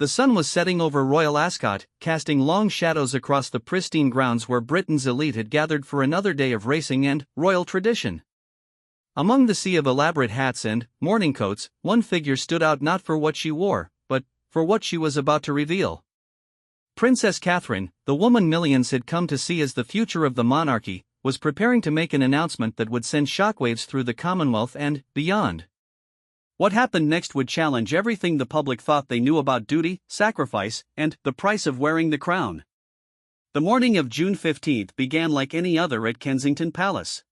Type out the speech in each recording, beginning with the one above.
The sun was setting over Royal Ascot, casting long shadows across the pristine grounds where Britain's elite had gathered for another day of racing and royal tradition. Among the sea of elaborate hats and morning coats, one figure stood out not for what she wore, but for what she was about to reveal. Princess Catherine, the woman millions had come to see as the future of the monarchy, was preparing to make an announcement that would send shockwaves through the Commonwealth and beyond. What happened next would challenge everything the public thought they knew about duty, sacrifice, and the price of wearing the crown. The morning of June 15 began like any other at Kensington Palace.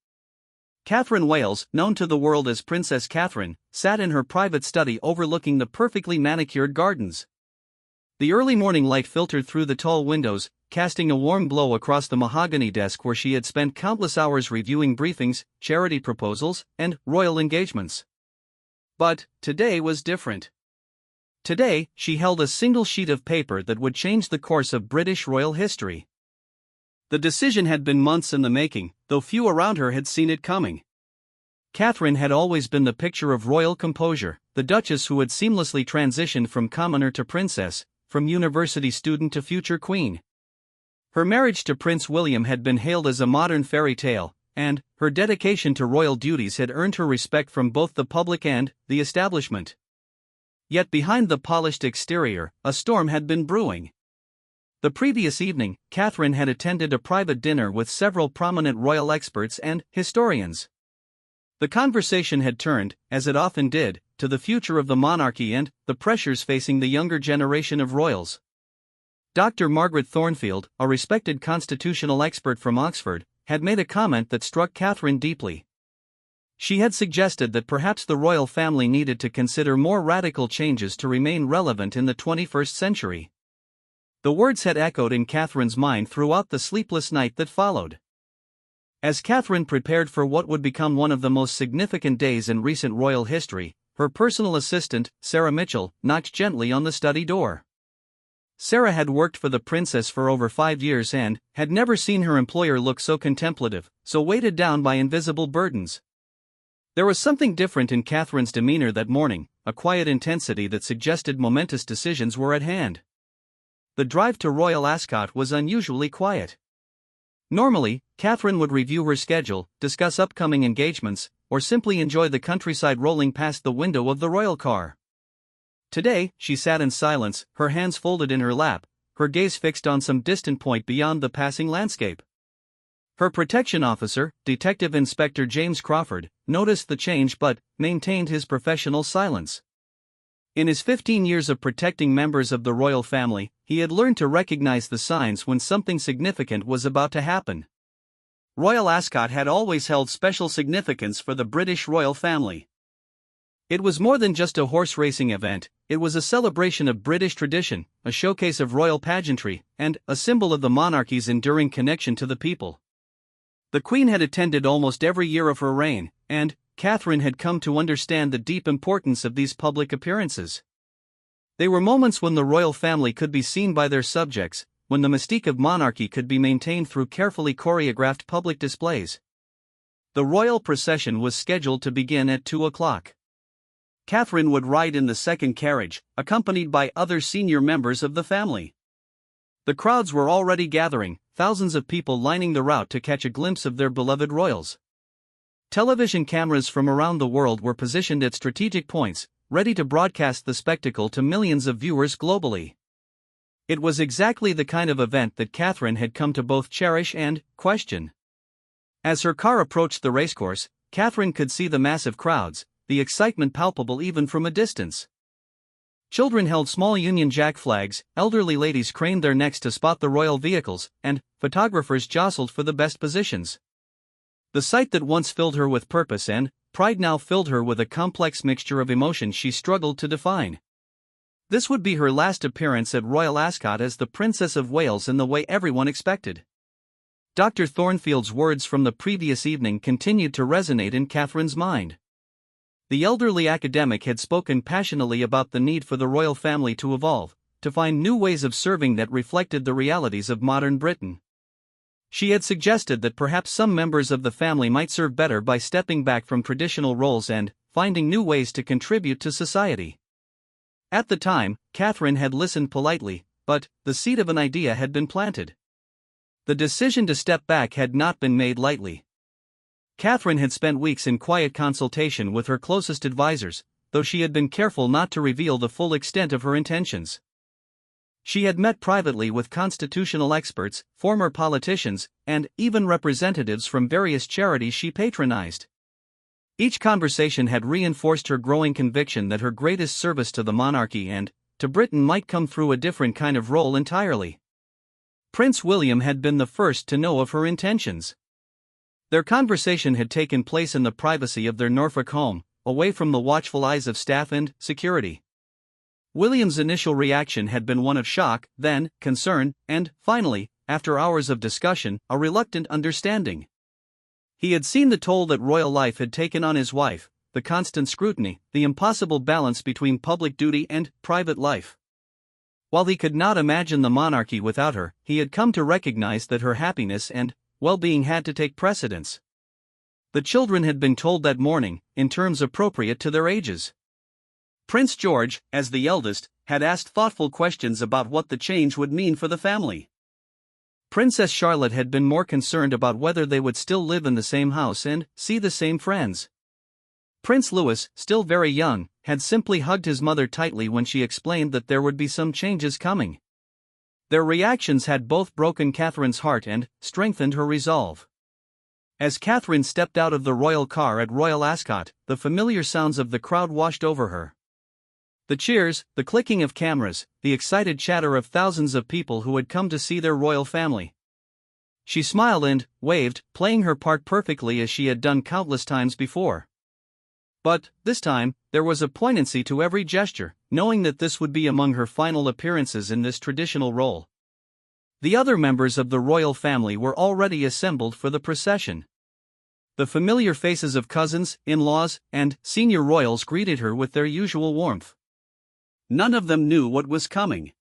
Catherine Wales, known to the world as Princess Catherine, sat in her private study overlooking the perfectly manicured gardens. The early morning light filtered through the tall windows, casting a warm glow across the mahogany desk where she had spent countless hours reviewing briefings, charity proposals, and royal engagements. But today was different. Today, she held a single sheet of paper that would change the course of British royal history. The decision had been months in the making, though few around her had seen it coming. Catherine had always been the picture of royal composure, the duchess who had seamlessly transitioned from commoner to princess, from university student to future queen. Her marriage to Prince William had been hailed as a modern fairy tale, and her dedication to royal duties had earned her respect from both the public and the establishment. Yet behind the polished exterior, a storm had been brewing. The previous evening, Catherine had attended a private dinner with several prominent royal experts and historians. The conversation had turned, as it often did, to the future of the monarchy and the pressures facing the younger generation of royals. Dr. Margaret Thornfield, a respected constitutional expert from Oxford, had made a comment that struck Catherine deeply. She had suggested that perhaps the royal family needed to consider more radical changes to remain relevant in the 21st century. The words had echoed in Catherine's mind throughout the sleepless night that followed. As Catherine prepared for what would become one of the most significant days in recent royal history, her personal assistant, Sarah Mitchell, knocked gently on the study door. Sarah had worked for the princess for over 5 years and had never seen her employer look so contemplative, so weighted down by invisible burdens. There was something different in Catherine's demeanor that morning, a quiet intensity that suggested momentous decisions were at hand. The drive to Royal Ascot was unusually quiet. Normally, Catherine would review her schedule, discuss upcoming engagements, or simply enjoy the countryside rolling past the window of the royal car. Today, she sat in silence, her hands folded in her lap, her gaze fixed on some distant point beyond the passing landscape. Her protection officer, Detective Inspector James Crawford, noticed the change but maintained his professional silence. In his 15 years of protecting members of the royal family, he had learned to recognize the signs when something significant was about to happen. Royal Ascot had always held special significance for the British royal family. It was more than just a horse racing event, it was a celebration of British tradition, a showcase of royal pageantry, and a symbol of the monarchy's enduring connection to the people. The Queen had attended almost every year of her reign, and Catherine had come to understand the deep importance of these public appearances. They were moments when the royal family could be seen by their subjects, when the mystique of monarchy could be maintained through carefully choreographed public displays. The royal procession was scheduled to begin at 2 o'clock. Catherine would ride in the second carriage, accompanied by other senior members of the family. The crowds were already gathering, thousands of people lining the route to catch a glimpse of their beloved royals. Television cameras from around the world were positioned at strategic points, ready to broadcast the spectacle to millions of viewers globally. It was exactly the kind of event that Catherine had come to both cherish and question. As her car approached the racecourse, Catherine could see the massive crowds, the excitement palpable even from a distance. Children held small Union Jack flags, elderly ladies craned their necks to spot the royal vehicles, and photographers jostled for the best positions. The sight that once filled her with purpose and pride now filled her with a complex mixture of emotions she struggled to define. This would be her last appearance at Royal Ascot as the Princess of Wales in the way everyone expected. Dr. Thornfield's words from the previous evening continued to resonate in Catherine's mind. The elderly academic had spoken passionately about the need for the royal family to evolve, to find new ways of serving that reflected the realities of modern Britain. She had suggested that perhaps some members of the family might serve better by stepping back from traditional roles and finding new ways to contribute to society. At the time, Catherine had listened politely, but the seed of an idea had been planted. The decision to step back had not been made lightly. Catherine had spent weeks in quiet consultation with her closest advisors, though she had been careful not to reveal the full extent of her intentions. She had met privately with constitutional experts, former politicians, and even representatives from various charities she patronized. Each conversation had reinforced her growing conviction that her greatest service to the monarchy and to Britain might come through a different kind of role entirely. Prince William had been the first to know of her intentions. Their conversation had taken place in the privacy of their Norfolk home, away from the watchful eyes of staff and security. William's initial reaction had been one of shock, then concern, and, finally, after hours of discussion, a reluctant understanding. He had seen the toll that royal life had taken on his wife, the constant scrutiny, the impossible balance between public duty and private life. While he could not imagine the monarchy without her, he had come to recognize that her happiness and well-being had to take precedence. The children had been told that morning, in terms appropriate to their ages. Prince George, as the eldest, had asked thoughtful questions about what the change would mean for the family. Princess Charlotte had been more concerned about whether they would still live in the same house and see the same friends. Prince Louis, still very young, had simply hugged his mother tightly when she explained that there would be some changes coming. Their reactions had both broken Catherine's heart and strengthened her resolve. As Catherine stepped out of the royal car at Royal Ascot, the familiar sounds of the crowd washed over her. The cheers, the clicking of cameras, the excited chatter of thousands of people who had come to see their royal family. She smiled and waved, playing her part perfectly as she had done countless times before. But, this time, there was a poignancy to every gesture, knowing that this would be among her final appearances in this traditional role. The other members of the royal family were already assembled for the procession. The familiar faces of cousins, in-laws, and senior royals greeted her with their usual warmth. None of them knew what was coming.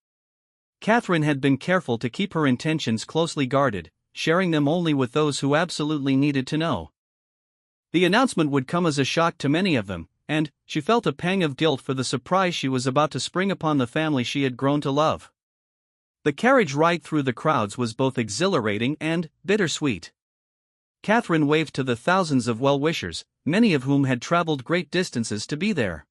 Catherine had been careful to keep her intentions closely guarded, sharing them only with those who absolutely needed to know. The announcement would come as a shock to many of them, and she felt a pang of guilt for the surprise she was about to spring upon the family she had grown to love. The carriage ride through the crowds was both exhilarating and bittersweet. Catherine waved to the thousands of well-wishers, many of whom had traveled great distances to be there.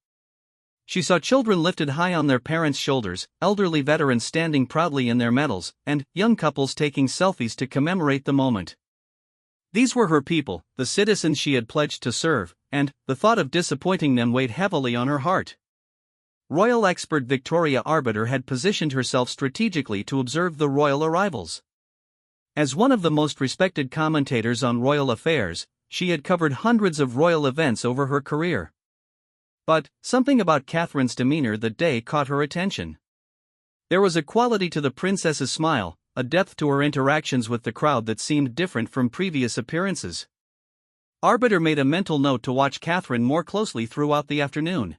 She saw children lifted high on their parents' shoulders, elderly veterans standing proudly in their medals, and young couples taking selfies to commemorate the moment. These were her people, the citizens she had pledged to serve, and the thought of disappointing them weighed heavily on her heart. Royal expert Victoria Arbiter had positioned herself strategically to observe the royal arrivals. As one of the most respected commentators on royal affairs, she had covered hundreds of royal events over her career. But something about Catherine's demeanor that day caught her attention. There was a quality to the princess's smile, a depth to her interactions with the crowd that seemed different from previous appearances. Arbiter made a mental note to watch Catherine more closely throughout the afternoon.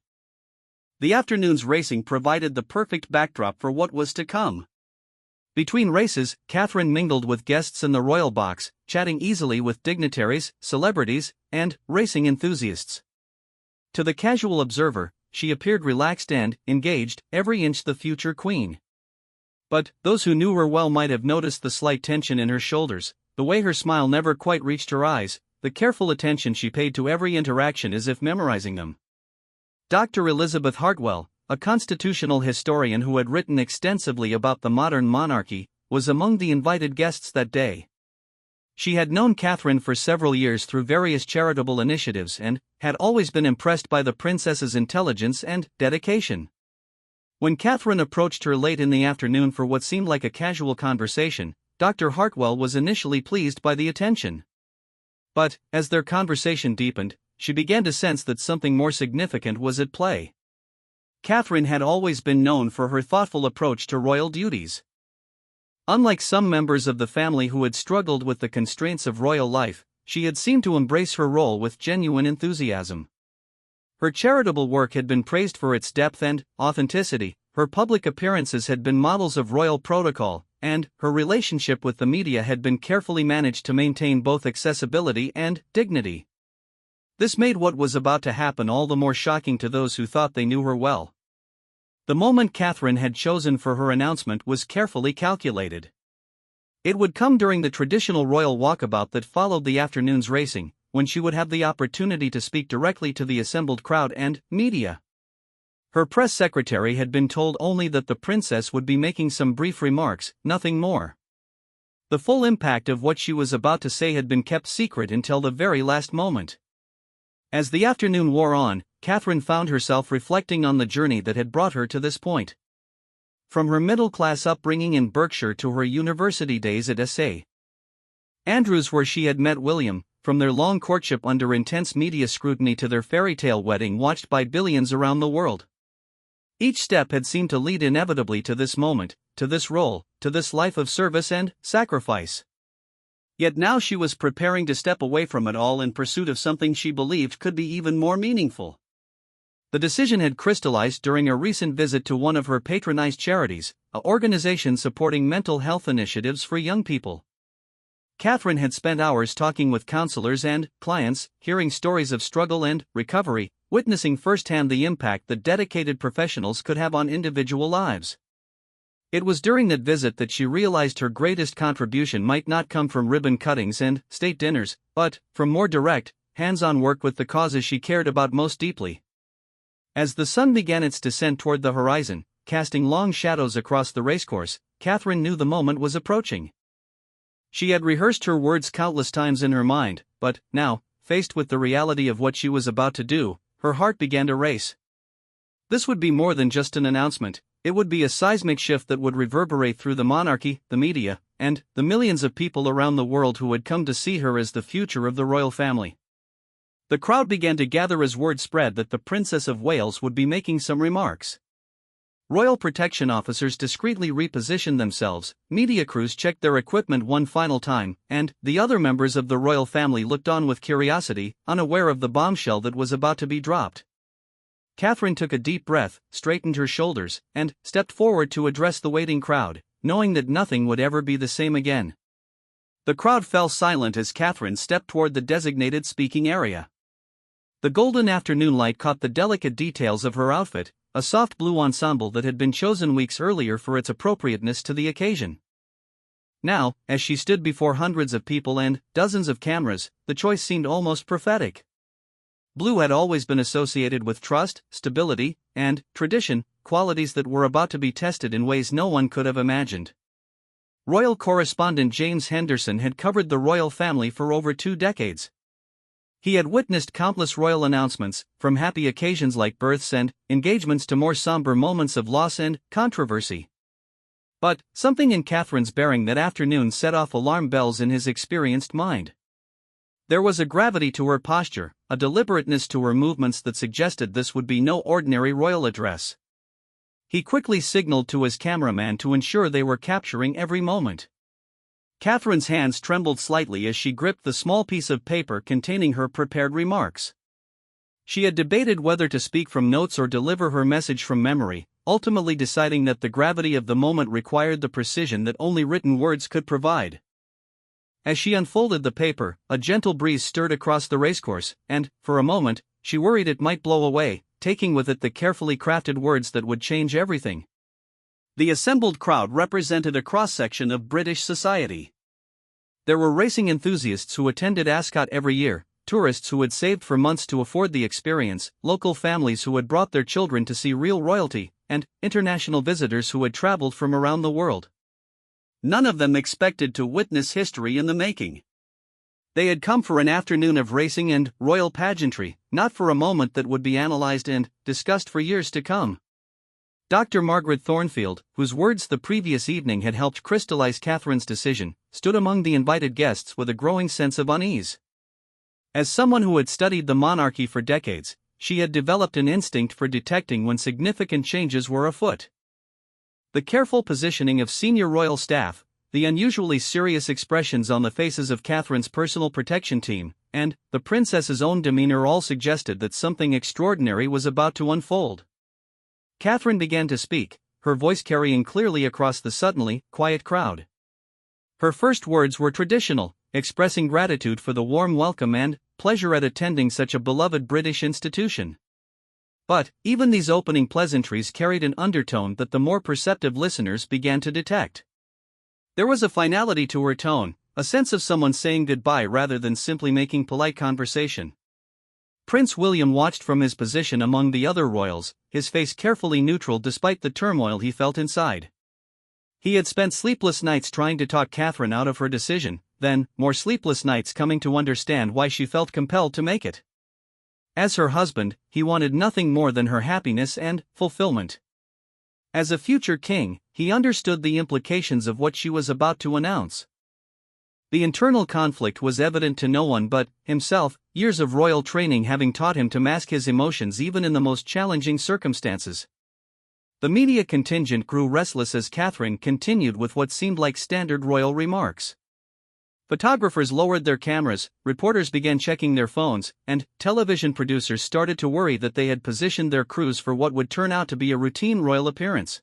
The afternoon's racing provided the perfect backdrop for what was to come. Between races, Catherine mingled with guests in the royal box, chatting easily with dignitaries, celebrities, and racing enthusiasts. To the casual observer, she appeared relaxed and engaged, every inch the future queen. But those who knew her well might have noticed the slight tension in her shoulders, the way her smile never quite reached her eyes, the careful attention she paid to every interaction as if memorizing them. Dr. Elizabeth Hartwell, a constitutional historian who had written extensively about the modern monarchy, was among the invited guests that day. She had known Catherine for several years through various charitable initiatives and had always been impressed by the princess's intelligence and dedication. When Catherine approached her late in the afternoon for what seemed like a casual conversation, Dr. Hartwell was initially pleased by the attention. But, as their conversation deepened, she began to sense that something more significant was at play. Catherine had always been known for her thoughtful approach to royal duties. Unlike some members of the family who had struggled with the constraints of royal life, she had seemed to embrace her role with genuine enthusiasm. Her charitable work had been praised for its depth and authenticity, her public appearances had been models of royal protocol, and her relationship with the media had been carefully managed to maintain both accessibility and dignity. This made what was about to happen all the more shocking to those who thought they knew her well. The moment Catherine had chosen for her announcement was carefully calculated. It would come during the traditional royal walkabout that followed the afternoon's racing, when she would have the opportunity to speak directly to the assembled crowd and media. Her press secretary had been told only that the princess would be making some brief remarks, nothing more. The full impact of what she was about to say had been kept secret until the very last moment. As the afternoon wore on, Catherine found herself reflecting on the journey that had brought her to this point. From her middle-class upbringing in Berkshire to her university days at St. Andrews, where she had met William, from their long courtship under intense media scrutiny to their fairy-tale wedding watched by billions around the world. Each step had seemed to lead inevitably to this moment, to this role, to this life of service and sacrifice. Yet now she was preparing to step away from it all in pursuit of something she believed could be even more meaningful. The decision had crystallized during a recent visit to one of her patronized charities, an organization supporting mental health initiatives for young people. Catherine had spent hours talking with counselors and clients, hearing stories of struggle and recovery, witnessing firsthand the impact that dedicated professionals could have on individual lives. It was during that visit that she realized her greatest contribution might not come from ribbon cuttings and state dinners, but from more direct, hands-on work with the causes she cared about most deeply. As the sun began its descent toward the horizon, casting long shadows across the racecourse, Catherine knew the moment was approaching. She had rehearsed her words countless times in her mind, but now, faced with the reality of what she was about to do, her heart began to race. This would be more than just an announcement. It would be a seismic shift that would reverberate through the monarchy, the media, and the millions of people around the world who had come to see her as the future of the royal family. The crowd began to gather as word spread that the Princess of Wales would be making some remarks. Royal protection officers discreetly repositioned themselves, media crews checked their equipment one final time, and the other members of the royal family looked on with curiosity, unaware of the bombshell that was about to be dropped. Catherine took a deep breath, straightened her shoulders, and stepped forward to address the waiting crowd, knowing that nothing would ever be the same again. The crowd fell silent as Catherine stepped toward the designated speaking area. The golden afternoon light caught the delicate details of her outfit, a soft blue ensemble that had been chosen weeks earlier for its appropriateness to the occasion. Now, as she stood before hundreds of people and dozens of cameras, the choice seemed almost prophetic. Blue had always been associated with trust, stability, and tradition, qualities that were about to be tested in ways no one could have imagined. Royal correspondent James Henderson had covered the royal family for over 2 decades. He had witnessed countless royal announcements, from happy occasions like births and engagements to more somber moments of loss and controversy. But something in Catherine's bearing that afternoon set off alarm bells in his experienced mind. There was a gravity to her posture, a deliberateness to her movements that suggested this would be no ordinary royal address. He quickly signaled to his cameraman to ensure they were capturing every moment. Catherine's hands trembled slightly as she gripped the small piece of paper containing her prepared remarks. She had debated whether to speak from notes or deliver her message from memory, ultimately deciding that the gravity of the moment required the precision that only written words could provide. As she unfolded the paper, a gentle breeze stirred across the racecourse, and, for a moment, she worried it might blow away, taking with it the carefully crafted words that would change everything. The assembled crowd represented a cross-section of British society. There were racing enthusiasts who attended Ascot every year, tourists who had saved for months to afford the experience, local families who had brought their children to see real royalty, and international visitors who had traveled from around the world. None of them expected to witness history in the making. They had come for an afternoon of racing and royal pageantry, not for a moment that would be analyzed and discussed for years to come. Dr. Margaret Thornfield, whose words the previous evening had helped crystallize Catherine's decision, stood among the invited guests with a growing sense of unease. As someone who had studied the monarchy for decades, she had developed an instinct for detecting when significant changes were afoot. The careful positioning of senior royal staff, the unusually serious expressions on the faces of Catherine's personal protection team, and the princess's own demeanor all suggested that something extraordinary was about to unfold. Catherine began to speak, her voice carrying clearly across the suddenly quiet crowd. Her first words were traditional, expressing gratitude for the warm welcome and pleasure at attending such a beloved British institution. But, even these opening pleasantries carried an undertone that the more perceptive listeners began to detect. There was a finality to her tone, a sense of someone saying goodbye rather than simply making polite conversation. Prince William watched from his position among the other royals, his face carefully neutral despite the turmoil he felt inside. He had spent sleepless nights trying to talk Catherine out of her decision, then, more sleepless nights coming to understand why she felt compelled to make it. As her husband, he wanted nothing more than her happiness and fulfillment. As a future king, he understood the implications of what she was about to announce. The internal conflict was evident to no one but himself, years of royal training having taught him to mask his emotions even in the most challenging circumstances. The media contingent grew restless as Catherine continued with what seemed like standard royal remarks. Photographers lowered their cameras, reporters began checking their phones, and television producers started to worry that they had positioned their crews for what would turn out to be a routine royal appearance.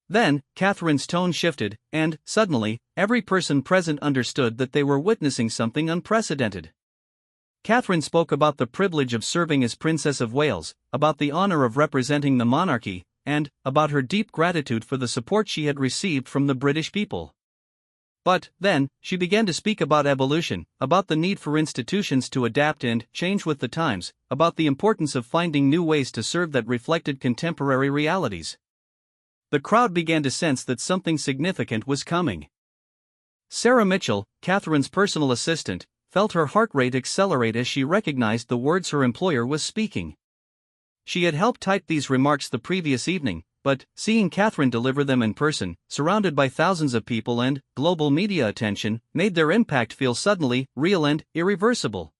Then, Catherine's tone shifted, and, suddenly, every person present understood that they were witnessing something unprecedented. Catherine spoke about the privilege of serving as Princess of Wales, about the honor of representing the monarchy, and about her deep gratitude for the support she had received from the British people. But, then, she began to speak about evolution, about the need for institutions to adapt and change with the times, about the importance of finding new ways to serve that reflected contemporary realities. The crowd began to sense that something significant was coming. Sarah Mitchell, Catherine's personal assistant, felt her heart rate accelerate as she recognized the words her employer was speaking. She had helped type these remarks the previous evening, but seeing Catherine deliver them in person, surrounded by thousands of people and global media attention, made their impact feel suddenly real and irreversible.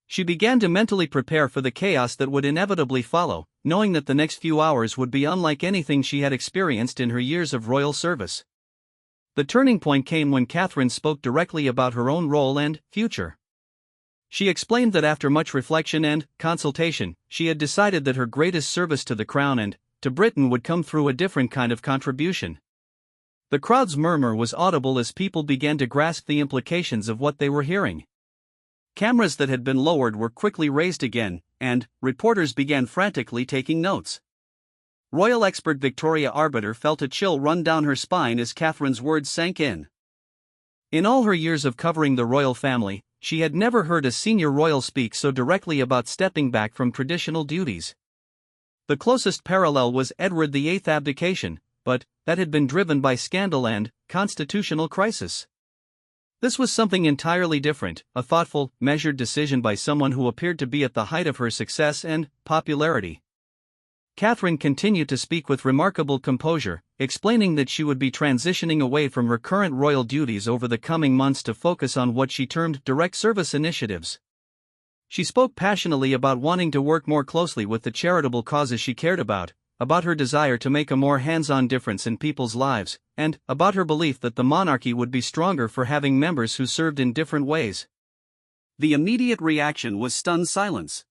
She began to mentally prepare for the chaos that would inevitably follow, knowing that the next few hours would be unlike anything she had experienced in her years of royal service. The turning point came when Catherine spoke directly about her own role and future. She explained that after much reflection and consultation, she had decided that her greatest service to the crown and to Britain would come through a different kind of contribution. The crowd's murmur was audible as people began to grasp the implications of what they were hearing. Cameras that had been lowered were quickly raised again, and reporters began frantically taking notes. Royal expert Victoria Arbiter felt a chill run down her spine as Catherine's words sank in. In all her years of covering the royal family, she had never heard a senior royal speak so directly about stepping back from traditional duties. The closest parallel was Edward VIII's abdication, but that had been driven by scandal and constitutional crisis. This was something entirely different, a thoughtful, measured decision by someone who appeared to be at the height of her success and popularity. Catherine continued to speak with remarkable composure, explaining that she would be transitioning away from her current royal duties over the coming months to focus on what she termed direct service initiatives. She spoke passionately about wanting to work more closely with the charitable causes she cared about her desire to make a more hands-on difference in people's lives, and about her belief that the monarchy would be stronger for having members who served in different ways. The immediate reaction was stunned silence.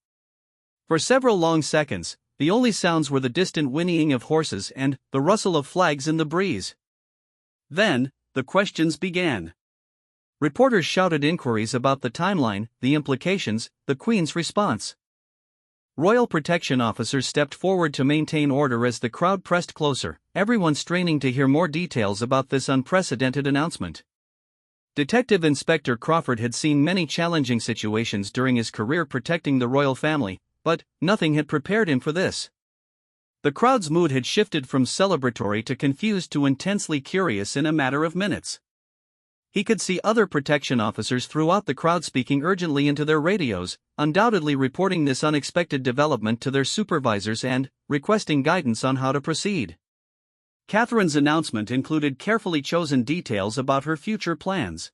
For several long seconds, the only sounds were the distant whinnying of horses and the rustle of flags in the breeze. Then, the questions began. Reporters shouted inquiries about the timeline, the implications, the Queen's response. Royal protection officers stepped forward to maintain order as the crowd pressed closer, everyone straining to hear more details about this unprecedented announcement. Detective Inspector Crawford had seen many challenging situations during his career protecting the royal family, but nothing had prepared him for this. The crowd's mood had shifted from celebratory to confused to intensely curious in a matter of minutes. He could see other protection officers throughout the crowd speaking urgently into their radios, undoubtedly reporting this unexpected development to their supervisors and requesting guidance on how to proceed. Catherine's announcement included carefully chosen details about her future plans.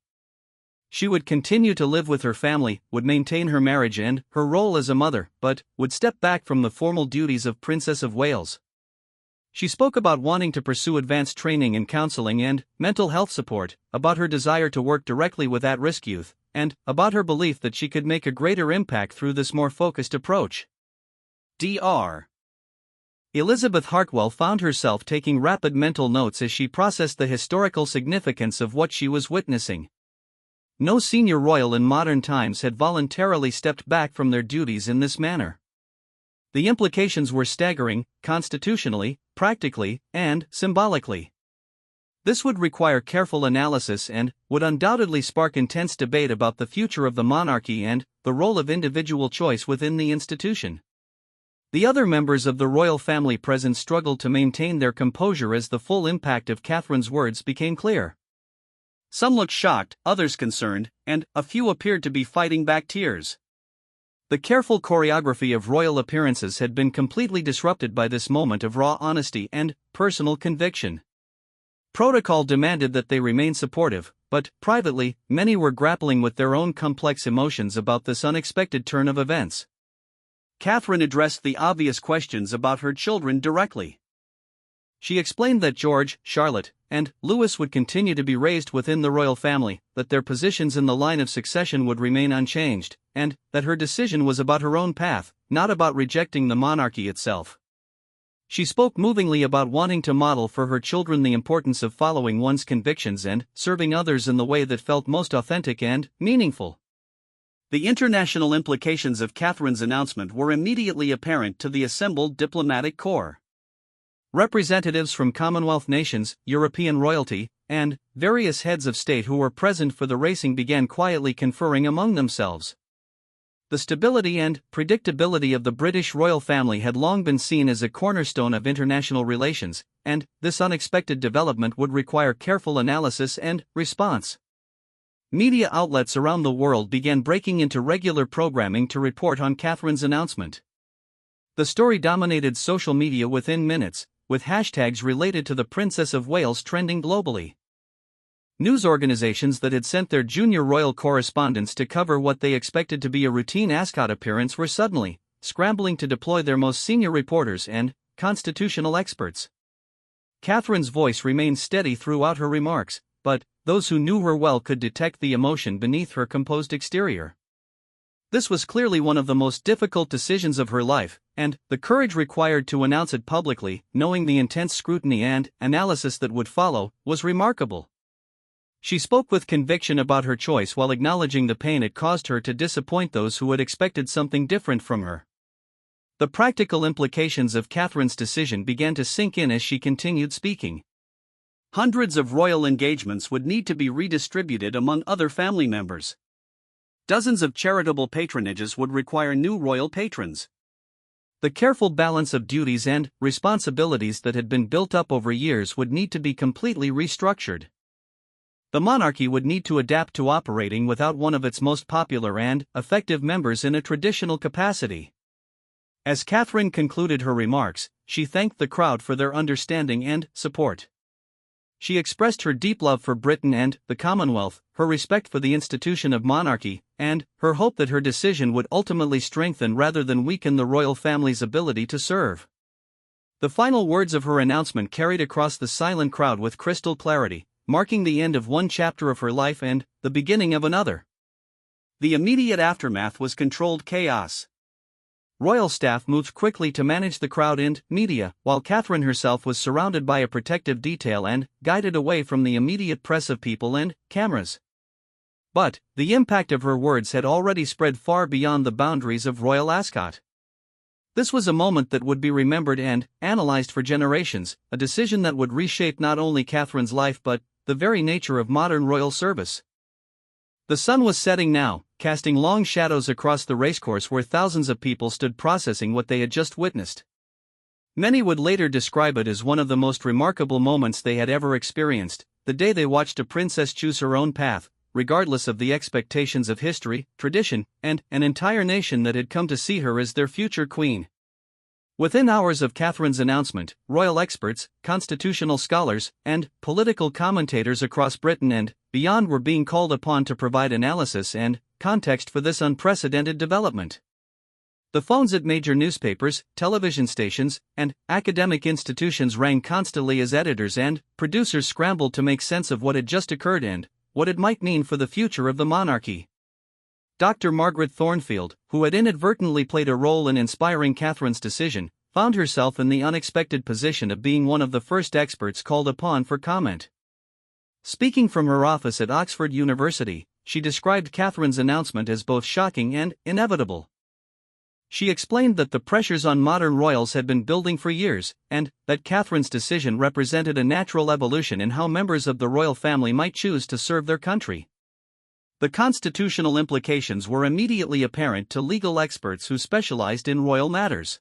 She would continue to live with her family, would maintain her marriage and her role as a mother, but would step back from the formal duties of Princess of Wales. She spoke about wanting to pursue advanced training in counseling and mental health support, about her desire to work directly with at-risk youth, and about her belief that she could make a greater impact through this more focused approach. Dr. Elizabeth Hartwell found herself taking rapid mental notes as she processed the historical significance of what she was witnessing. No senior royal in modern times had voluntarily stepped back from their duties in this manner. The implications were staggering, constitutionally, practically, and symbolically. This would require careful analysis and would undoubtedly spark intense debate about the future of the monarchy and the role of individual choice within the institution. The other members of the royal family present struggled to maintain their composure as the full impact of Catherine's words became clear. Some looked shocked, others concerned, and a few appeared to be fighting back tears. The careful choreography of royal appearances had been completely disrupted by this moment of raw honesty and personal conviction. Protocol demanded that they remain supportive, but, privately, many were grappling with their own complex emotions about this unexpected turn of events. Catherine addressed the obvious questions about her children directly. She explained that George, Charlotte, and Louis would continue to be raised within the royal family, that their positions in the line of succession would remain unchanged, and that her decision was about her own path, not about rejecting the monarchy itself. She spoke movingly about wanting to model for her children the importance of following one's convictions and serving others in the way that felt most authentic and meaningful. The international implications of Catherine's announcement were immediately apparent to the assembled diplomatic corps. Representatives from Commonwealth nations, European royalty, and various heads of state who were present for the racing began quietly conferring among themselves. The stability and predictability of the British royal family had long been seen as a cornerstone of international relations, and this unexpected development would require careful analysis and response. Media outlets around the world began breaking into regular programming to report on Catherine's announcement. The story dominated social media within minutes, with hashtags related to the Princess of Wales trending globally. News organizations that had sent their junior royal correspondents to cover what they expected to be a routine Ascot appearance were suddenly scrambling to deploy their most senior reporters and constitutional experts. Catherine's voice remained steady throughout her remarks, but those who knew her well could detect the emotion beneath her composed exterior. This was clearly one of the most difficult decisions of her life, and the courage required to announce it publicly, knowing the intense scrutiny and analysis that would follow, was remarkable. She spoke with conviction about her choice while acknowledging the pain it caused her to disappoint those who had expected something different from her. The practical implications of Catherine's decision began to sink in as she continued speaking. Hundreds of royal engagements would need to be redistributed among other family members. Dozens of charitable patronages would require new royal patrons. The careful balance of duties and responsibilities that had been built up over years would need to be completely restructured. The monarchy would need to adapt to operating without one of its most popular and effective members in a traditional capacity. As Catherine concluded her remarks, she thanked the crowd for their understanding and support. She expressed her deep love for Britain and the Commonwealth, her respect for the institution of monarchy, and her hope that her decision would ultimately strengthen rather than weaken the royal family's ability to serve. The final words of her announcement carried across the silent crowd with crystal clarity, marking the end of one chapter of her life and the beginning of another. The immediate aftermath was controlled chaos. Royal staff moved quickly to manage the crowd and media, while Catherine herself was surrounded by a protective detail and guided away from the immediate press of people and cameras. But the impact of her words had already spread far beyond the boundaries of Royal Ascot. This was a moment that would be remembered and analyzed for generations, a decision that would reshape not only Catherine's life but the very nature of modern royal service. The sun was setting now, casting long shadows across the racecourse where thousands of people stood processing what they had just witnessed. Many would later describe it as one of the most remarkable moments they had ever experienced, the day they watched a princess choose her own path, regardless of the expectations of history, tradition, and an entire nation that had come to see her as their future queen. Within hours of Catherine's announcement, royal experts, constitutional scholars, and political commentators across Britain and beyond were being called upon to provide analysis and context for this unprecedented development. The phones at major newspapers, television stations, and academic institutions rang constantly as editors and producers scrambled to make sense of what had just occurred and what it might mean for the future of the monarchy. Dr. Margaret Thornfield, who had inadvertently played a role in inspiring Catherine's decision, found herself in the unexpected position of being one of the first experts called upon for comment. Speaking from her office at Oxford University, she described Catherine's announcement as both shocking and inevitable. She explained that the pressures on modern royals had been building for years, and that Catherine's decision represented a natural evolution in how members of the royal family might choose to serve their country. The constitutional implications were immediately apparent to legal experts who specialized in royal matters.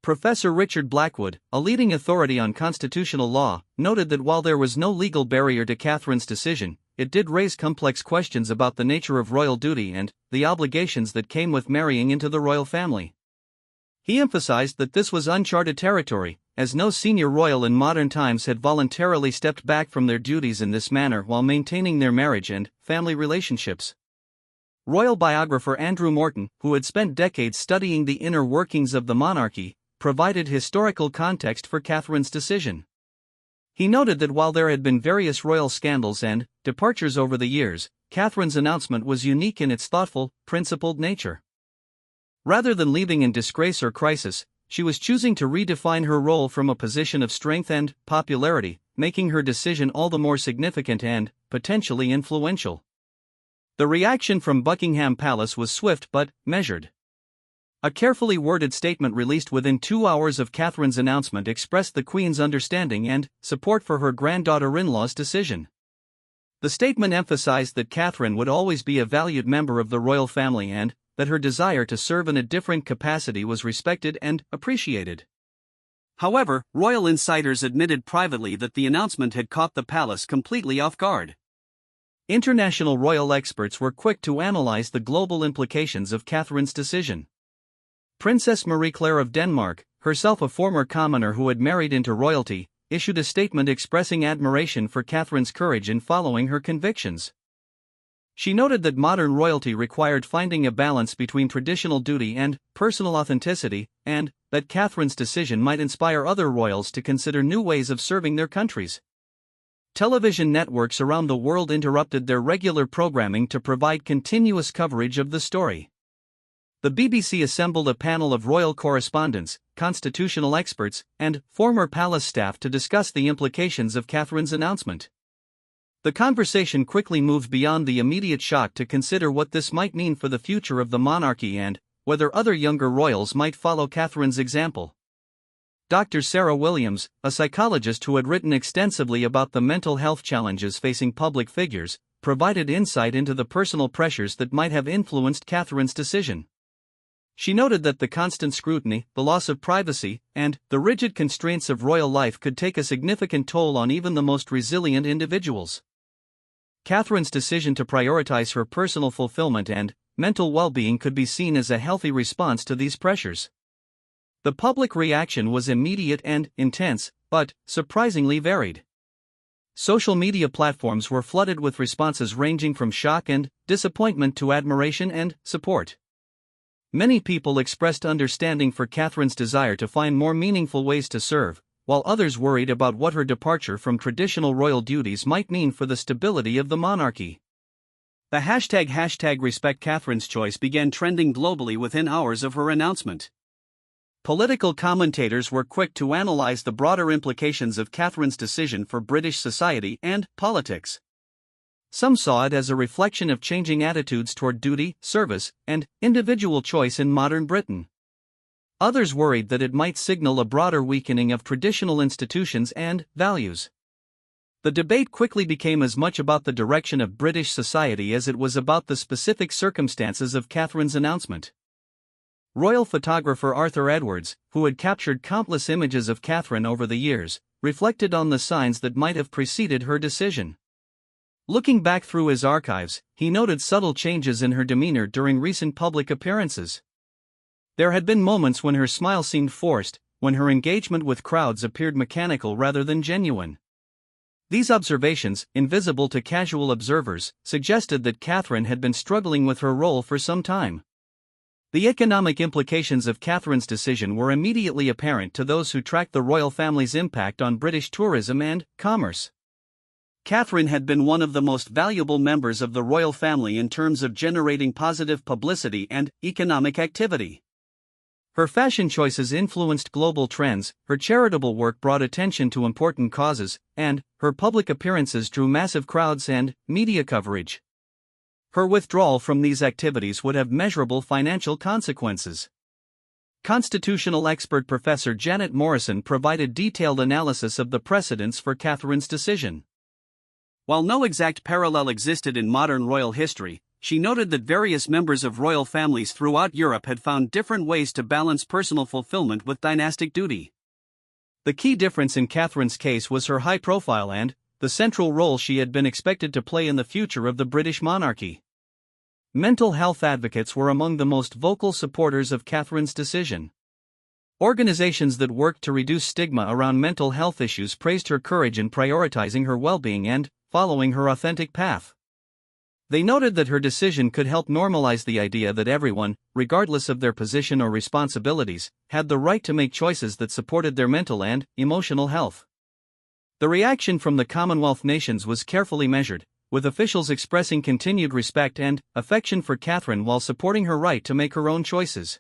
Professor Richard Blackwood, a leading authority on constitutional law, noted that while there was no legal barrier to Catherine's decision, it did raise complex questions about the nature of royal duty and the obligations that came with marrying into the royal family. He emphasized that this was uncharted territory, as no senior royal in modern times had voluntarily stepped back from their duties in this manner while maintaining their marriage and family relationships. Royal biographer Andrew Morton, who had spent decades studying the inner workings of the monarchy, provided historical context for Catherine's decision. He noted that while there had been various royal scandals and departures over the years, Catherine's announcement was unique in its thoughtful, principled nature. Rather than leaving in disgrace or crisis, she was choosing to redefine her role from a position of strength and popularity, making her decision all the more significant and potentially influential. The reaction from Buckingham Palace was swift but measured. A carefully worded statement released within 2 hours of Catherine's announcement expressed the Queen's understanding and support for her granddaughter-in-law's decision. The statement emphasized that Catherine would always be a valued member of the royal family and that her desire to serve in a different capacity was respected and appreciated. However, royal insiders admitted privately that the announcement had caught the palace completely off guard. International royal experts were quick to analyze the global implications of Catherine's decision. Princess Marie-Claire of Denmark, herself a former commoner who had married into royalty, issued a statement expressing admiration for Catherine's courage in following her convictions. She noted that modern royalty required finding a balance between traditional duty and personal authenticity, and that Catherine's decision might inspire other royals to consider new ways of serving their countries. Television networks around the world interrupted their regular programming to provide continuous coverage of the story. The BBC assembled a panel of royal correspondents, constitutional experts, and former palace staff to discuss the implications of Catherine's announcement. The conversation quickly moved beyond the immediate shock to consider what this might mean for the future of the monarchy and whether other younger royals might follow Catherine's example. Dr. Sarah Williams, a psychologist who had written extensively about the mental health challenges facing public figures, provided insight into the personal pressures that might have influenced Catherine's decision. She noted that the constant scrutiny, the loss of privacy, and the rigid constraints of royal life could take a significant toll on even the most resilient individuals. Catherine's decision to prioritize her personal fulfillment and mental well-being could be seen as a healthy response to these pressures. The public reaction was immediate and intense, but surprisingly varied. Social media platforms were flooded with responses ranging from shock and disappointment to admiration and support. Many people expressed understanding for Catherine's desire to find more meaningful ways to serve, while others worried about what her departure from traditional royal duties might mean for the stability of the monarchy. The hashtag #RespectCatherine's began trending globally within hours of her announcement. Political commentators were quick to analyze the broader implications of Catherine's decision for British society and politics. Some saw it as a reflection of changing attitudes toward duty, service, and individual choice in modern Britain. Others worried that it might signal a broader weakening of traditional institutions and values. The debate quickly became as much about the direction of British society as it was about the specific circumstances of Catherine's announcement. Royal photographer Arthur Edwards, who had captured countless images of Catherine over the years, reflected on the signs that might have preceded her decision. Looking back through his archives, he noted subtle changes in her demeanor during recent public appearances. There had been moments when her smile seemed forced, when her engagement with crowds appeared mechanical rather than genuine. These observations, invisible to casual observers, suggested that Catherine had been struggling with her role for some time. The economic implications of Catherine's decision were immediately apparent to those who tracked the royal family's impact on British tourism and commerce. Catherine had been one of the most valuable members of the royal family in terms of generating positive publicity and economic activity. Her fashion choices influenced global trends, her charitable work brought attention to important causes, and her public appearances drew massive crowds and media coverage. Her withdrawal from these activities would have measurable financial consequences. constitutional expert Professor Janet Morrison provided detailed analysis of the precedents for Catherine's decision. While no exact parallel existed in modern royal history, she noted that various members of royal families throughout Europe had found different ways to balance personal fulfillment with dynastic duty. The key difference in Catherine's case was her high profile and the central role she had been expected to play in the future of the British monarchy. Mental health advocates were among the most vocal supporters of Catherine's decision. Organizations that worked to reduce stigma around mental health issues praised her courage in prioritizing her well-being and following her authentic path. They noted that her decision could help normalize the idea that everyone, regardless of their position or responsibilities, had the right to make choices that supported their mental and emotional health. The reaction from the Commonwealth nations was carefully measured, with officials expressing continued respect and affection for Catherine while supporting her right to make her own choices.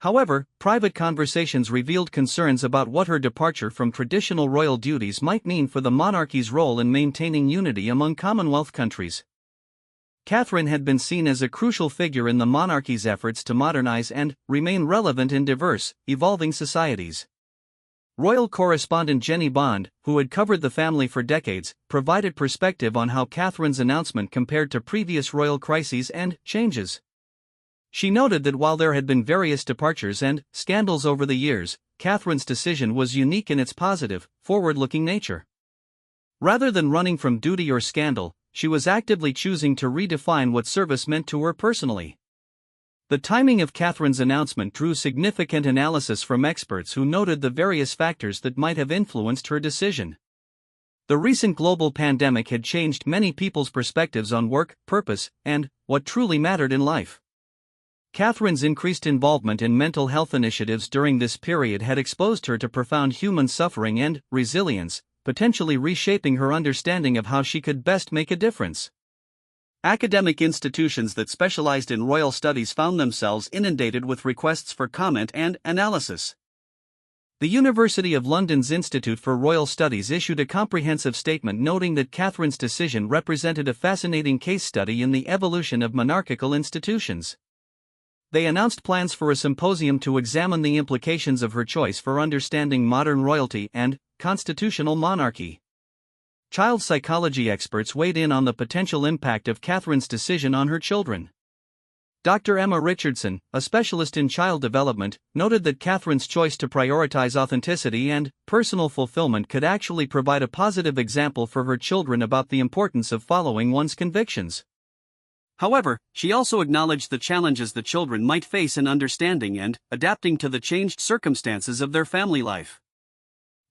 However, private conversations revealed concerns about what her departure from traditional royal duties might mean for the monarchy's role in maintaining unity among Commonwealth countries. Catherine had been seen as a crucial figure in the monarchy's efforts to modernize and remain relevant in diverse, evolving societies. Royal correspondent Jenny Bond, who had covered the family for decades, provided perspective on how Catherine's announcement compared to previous royal crises and changes. She noted that while there had been various departures and scandals over the years, Catherine's decision was unique in its positive, forward-looking nature. Rather than running from duty or scandal, she was actively choosing to redefine what service meant to her personally. The timing of Catherine's announcement drew significant analysis from experts who noted the various factors that might have influenced her decision. The recent global pandemic had changed many people's perspectives on work, purpose, and what truly mattered in life. Catherine's increased involvement in mental health initiatives during this period had exposed her to profound human suffering and resilience, potentially reshaping her understanding of how she could best make a difference. Academic institutions that specialized in royal studies found themselves inundated with requests for comment and analysis. The University of London's Institute for Royal Studies issued a comprehensive statement noting that Catherine's decision represented a fascinating case study in the evolution of monarchical institutions. They announced plans for a symposium to examine the implications of her choice for understanding modern royalty and constitutional monarchy. Child psychology experts weighed in on the potential impact of Catherine's decision on her children. Dr. Emma Richardson, a specialist in child development, noted that Catherine's choice to prioritize authenticity and personal fulfillment could actually provide a positive example for her children about the importance of following one's convictions. However, she also acknowledged the challenges the children might face in understanding and adapting to the changed circumstances of their family life.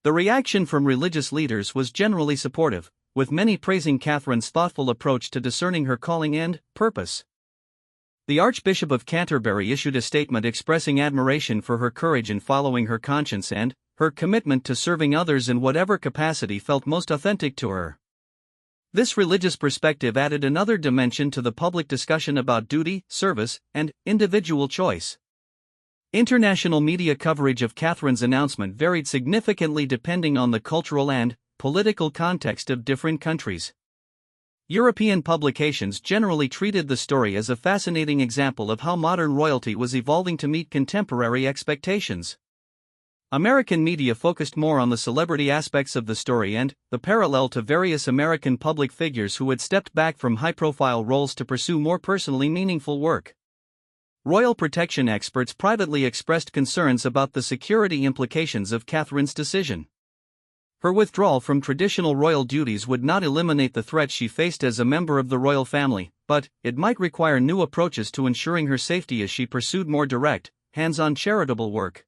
The reaction from religious leaders was generally supportive, with many praising Catherine's thoughtful approach to discerning her calling and purpose. The Archbishop of Canterbury issued a statement expressing admiration for her courage in following her conscience and her commitment to serving others in whatever capacity felt most authentic to her. This religious perspective added another dimension to the public discussion about duty, service, and individual choice. International media coverage of Catherine's announcement varied significantly depending on the cultural and political context of different countries. European publications generally treated the story as a fascinating example of how modern royalty was evolving to meet contemporary expectations. American media focused more on the celebrity aspects of the story and the parallel to various American public figures who had stepped back from high-profile roles to pursue more personally meaningful work. Royal protection experts privately expressed concerns about the security implications of Catherine's decision. Her withdrawal from traditional royal duties would not eliminate the threat she faced as a member of the royal family, but it might require new approaches to ensuring her safety as she pursued more direct, hands-on charitable work.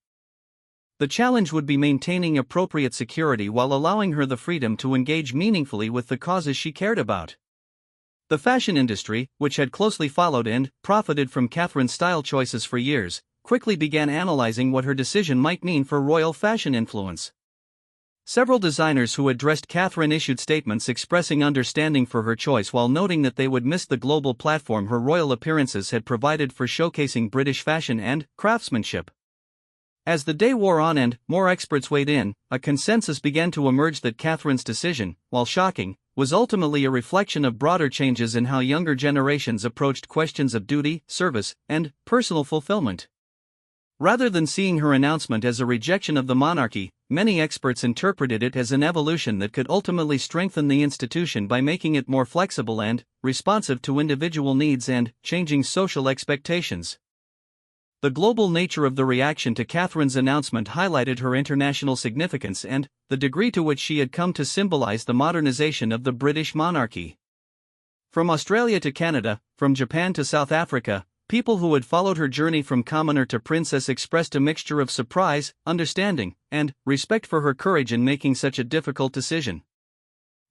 The challenge would be maintaining appropriate security while allowing her the freedom to engage meaningfully with the causes she cared about. The fashion industry, which had closely followed and profited from Catherine's style choices for years, quickly began analyzing what her decision might mean for royal fashion influence. Several designers who addressed Catherine issued statements expressing understanding for her choice while noting that they would miss the global platform her royal appearances had provided for showcasing British fashion and craftsmanship. As the day wore on and more experts weighed in, a consensus began to emerge that Catherine's decision, while shocking, was ultimately a reflection of broader changes in how younger generations approached questions of duty, service, and personal fulfillment. Rather than seeing her announcement as a rejection of the monarchy, many experts interpreted it as an evolution that could ultimately strengthen the institution by making it more flexible and responsive to individual needs and changing social expectations. The global nature of the reaction to Catherine's announcement highlighted her international significance and the degree to which she had come to symbolize the modernization of the British monarchy. From Australia to Canada, from Japan to South Africa, people who had followed her journey from commoner to princess expressed a mixture of surprise, understanding, and respect for her courage in making such a difficult decision.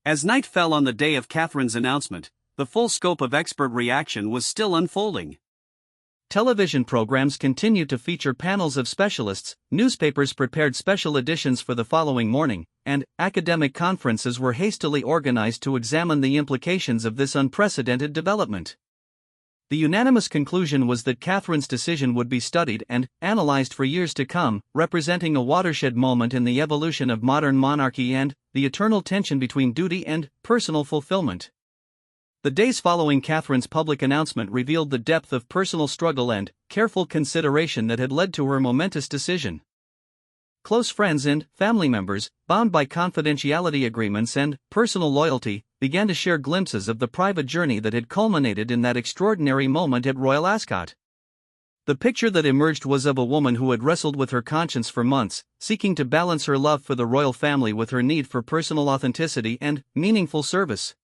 As night fell on the day of Catherine's announcement, the full scope of expert reaction was still unfolding. Television programs continued to feature panels of specialists, newspapers prepared special editions for the following morning, and academic conferences were hastily organized to examine the implications of this unprecedented development. The unanimous conclusion was that Catherine's decision would be studied and analyzed for years to come, representing a watershed moment in the evolution of modern monarchy and the eternal tension between duty and personal fulfillment. The days following Catherine's public announcement revealed the depth of personal struggle and careful consideration that had led to her momentous decision. Close friends and family members, bound by confidentiality agreements and personal loyalty, began to share glimpses of the private journey that had culminated in that extraordinary moment at Royal Ascot. The picture that emerged was of a woman who had wrestled with her conscience for months, seeking to balance her love for the royal family with her need for personal authenticity and meaningful service.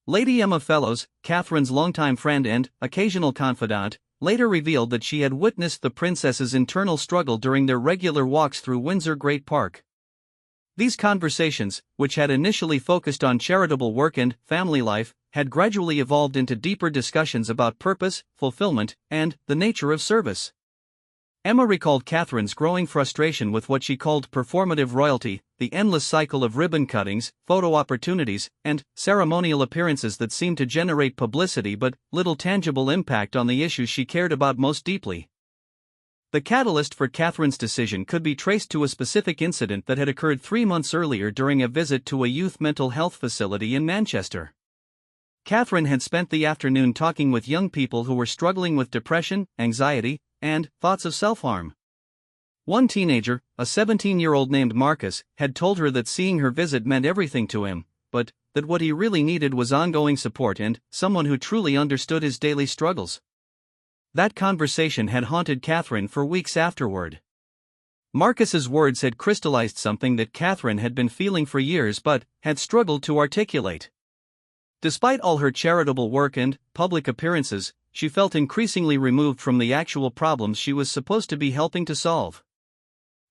Lady Emma Fellows, Catherine's longtime friend and occasional confidant, later revealed that she had witnessed the princess's internal struggle during their regular walks through Windsor Great Park. These conversations, which had initially focused on charitable work and family life, had gradually evolved into deeper discussions about purpose, fulfillment, and the nature of service. Emma recalled Catherine's growing frustration with what she called performative royalty, the endless cycle of ribbon cuttings, photo opportunities, and ceremonial appearances that seemed to generate publicity but little tangible impact on the issues she cared about most deeply. The catalyst for Catherine's decision could be traced to a specific incident that had occurred 3 months earlier during a visit to a youth mental health facility in Manchester. Catherine had spent the afternoon talking with young people who were struggling with depression, anxiety, and thoughts of self-harm. One teenager, a 17-year-old named Marcus, had told her that seeing her visit meant everything to him, but that what he really needed was ongoing support and someone who truly understood his daily struggles. That conversation had haunted Catherine for weeks afterward. Marcus's words had crystallized something that Catherine had been feeling for years but had struggled to articulate. Despite all her charitable work and public appearances, she felt increasingly removed from the actual problems she was supposed to be helping to solve.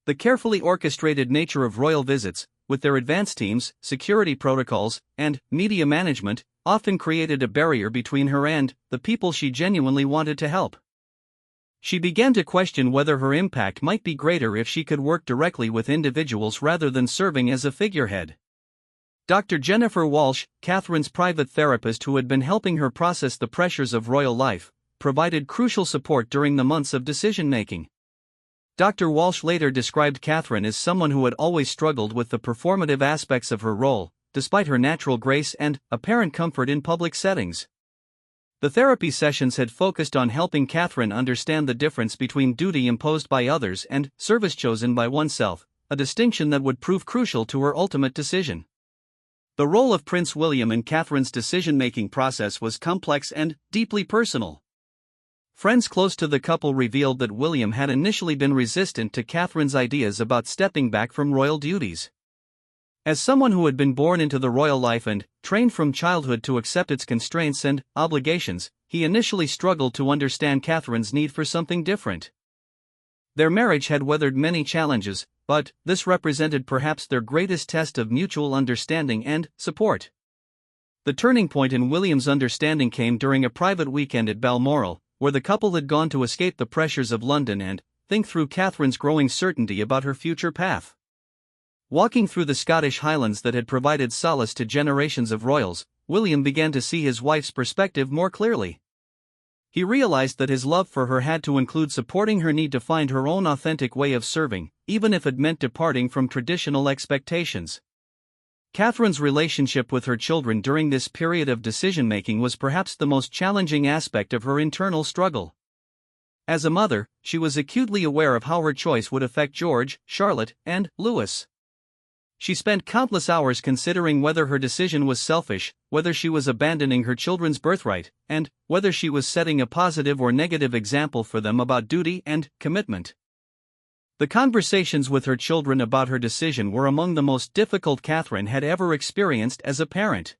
The carefully orchestrated nature of royal visits, with their advance teams, security protocols, and media management, often created a barrier between her and the people she genuinely wanted to help. She began to question whether her impact might be greater if she could work directly with individuals rather than serving as a figurehead. Dr. Jennifer Walsh, Catherine's private therapist who had been helping her process the pressures of royal life, provided crucial support during the months of decision-making. Dr. Walsh later described Catherine as someone who had always struggled with the performative aspects of her role, despite her natural grace and apparent comfort in public settings. The therapy sessions had focused on helping Catherine understand the difference between duty imposed by others and service chosen by oneself, a distinction that would prove crucial to her ultimate decision. The role of Prince William in Catherine's decision-making process was complex and deeply personal. Friends close to the couple revealed that William had initially been resistant to Catherine's ideas about stepping back from royal duties. As someone who had been born into the royal life and trained from childhood to accept its constraints and obligations, he initially struggled to understand Catherine's need for something different. Their marriage had weathered many challenges, but this represented perhaps their greatest test of mutual understanding and support. The turning point in William's understanding came during a private weekend at Balmoral, where the couple had gone to escape the pressures of London and think through Catherine's growing certainty about her future path. Walking through the Scottish Highlands that had provided solace to generations of royals, William began to see his wife's perspective more clearly. He realized that his love for her had to include supporting her need to find her own authentic way of serving, even if it meant departing from traditional expectations. Catherine's relationship with her children during this period of decision-making was perhaps the most challenging aspect of her internal struggle. As a mother, she was acutely aware of how her choice would affect George, Charlotte, and Louis. She spent countless hours considering whether her decision was selfish, whether she was abandoning her children's birthright, and whether she was setting a positive or negative example for them about duty and commitment. The conversations with her children about her decision were among the most difficult Catherine had ever experienced as a parent.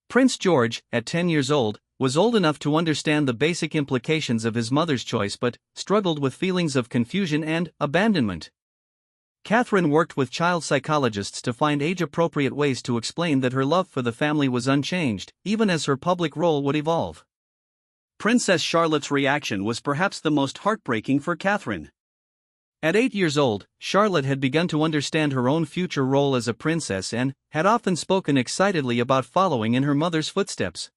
Prince George, at 10 years old, was old enough to understand the basic implications of his mother's choice but struggled with feelings of confusion and abandonment. Catherine worked with child psychologists to find age-appropriate ways to explain that her love for the family was unchanged, even as her public role would evolve. Princess Charlotte's reaction was perhaps the most heartbreaking for Catherine. At 8 years old, Charlotte had begun to understand her own future role as a princess and had often spoken excitedly about following in her mother's footsteps.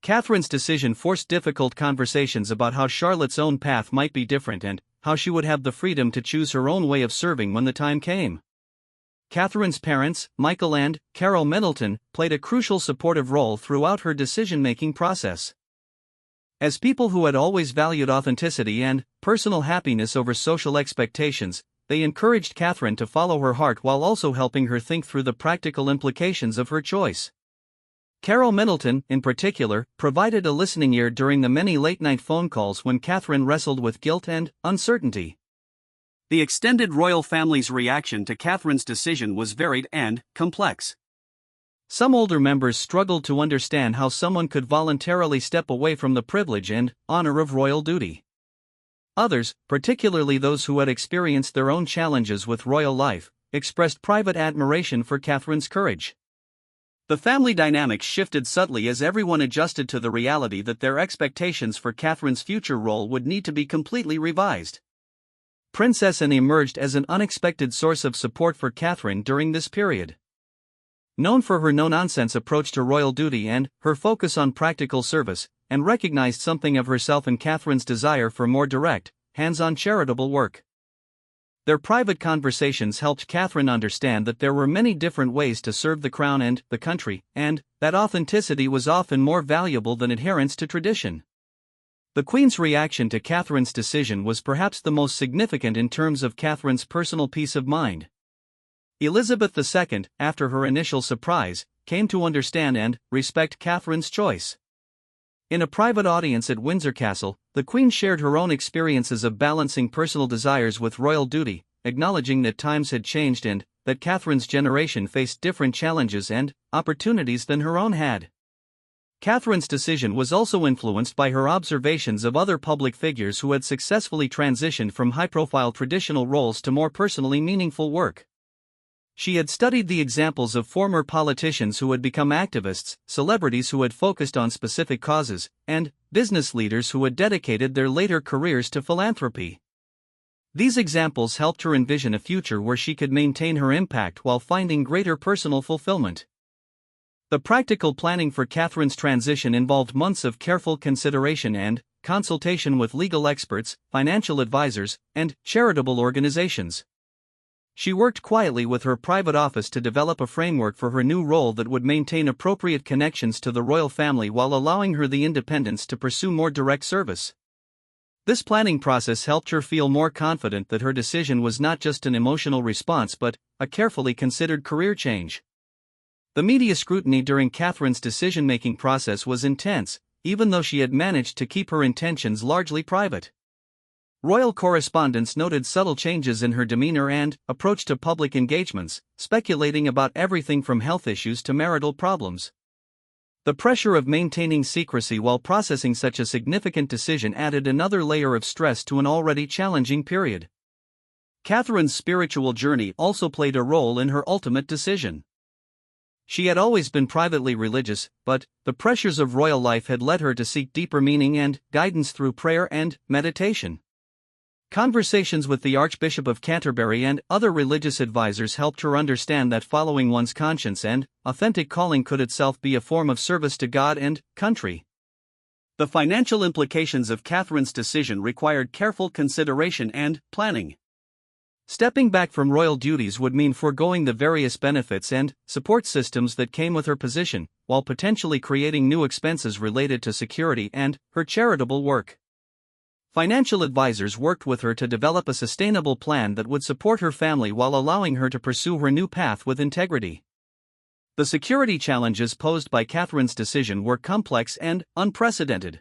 Catherine's decision forced difficult conversations about how Charlotte's own path might be different and how she would have the freedom to choose her own way of serving when the time came. Catherine's parents, Michael and Carol Middleton, played a crucial supportive role throughout her decision-making process. As people who had always valued authenticity and personal happiness over social expectations, they encouraged Catherine to follow her heart while also helping her think through the practical implications of her choice. Carol Middleton, in particular, provided a listening ear during the many late-night phone calls when Catherine wrestled with guilt and uncertainty. The extended royal family's reaction to Catherine's decision was varied and complex. Some older members struggled to understand how someone could voluntarily step away from the privilege and honor of royal duty. Others, particularly those who had experienced their own challenges with royal life, expressed private admiration for Catherine's courage. The family dynamics shifted subtly as everyone adjusted to the reality that their expectations for Catherine's future role would need to be completely revised. Princess Anne emerged as an unexpected source of support for Catherine during this period. Known for her no-nonsense approach to royal duty and her focus on practical service, Anne recognized something of herself in Catherine's desire for more direct, hands-on charitable work. Their private conversations helped Catherine understand that there were many different ways to serve the crown and the country, and that authenticity was often more valuable than adherence to tradition. The Queen's reaction to Catherine's decision was perhaps the most significant in terms of Catherine's personal peace of mind. Elizabeth II, after her initial surprise, came to understand and respect Catherine's choice. In a private audience at Windsor Castle, the Queen shared her own experiences of balancing personal desires with royal duty, acknowledging that times had changed and that Catherine's generation faced different challenges and opportunities than her own had. Catherine's decision was also influenced by her observations of other public figures who had successfully transitioned from high-profile traditional roles to more personally meaningful work. She had studied the examples of former politicians who had become activists, celebrities who had focused on specific causes, and business leaders who had dedicated their later careers to philanthropy. These examples helped her envision a future where she could maintain her impact while finding greater personal fulfillment. The practical planning for Catherine's transition involved months of careful consideration and consultation with legal experts, financial advisors, and charitable organizations. She worked quietly with her private office to develop a framework for her new role that would maintain appropriate connections to the royal family while allowing her the independence to pursue more direct service. This planning process helped her feel more confident that her decision was not just an emotional response but a carefully considered career change. The media scrutiny during Catherine's decision-making process was intense, even though she had managed to keep her intentions largely private. Royal correspondents noted subtle changes in her demeanor and approach to public engagements, speculating about everything from health issues to marital problems. The pressure of maintaining secrecy while processing such a significant decision added another layer of stress to an already challenging period. Catherine's spiritual journey also played a role in her ultimate decision. She had always been privately religious, but the pressures of royal life had led her to seek deeper meaning and guidance through prayer and meditation. Conversations with the Archbishop of Canterbury and other religious advisors helped her understand that following one's conscience and authentic calling could itself be a form of service to God and country. The financial implications of Catherine's decision required careful consideration and planning. Stepping back from royal duties would mean foregoing the various benefits and support systems that came with her position, while potentially creating new expenses related to security and her charitable work. Financial advisors worked with her to develop a sustainable plan that would support her family while allowing her to pursue her new path with integrity. The security challenges posed by Catherine's decision were complex and unprecedented.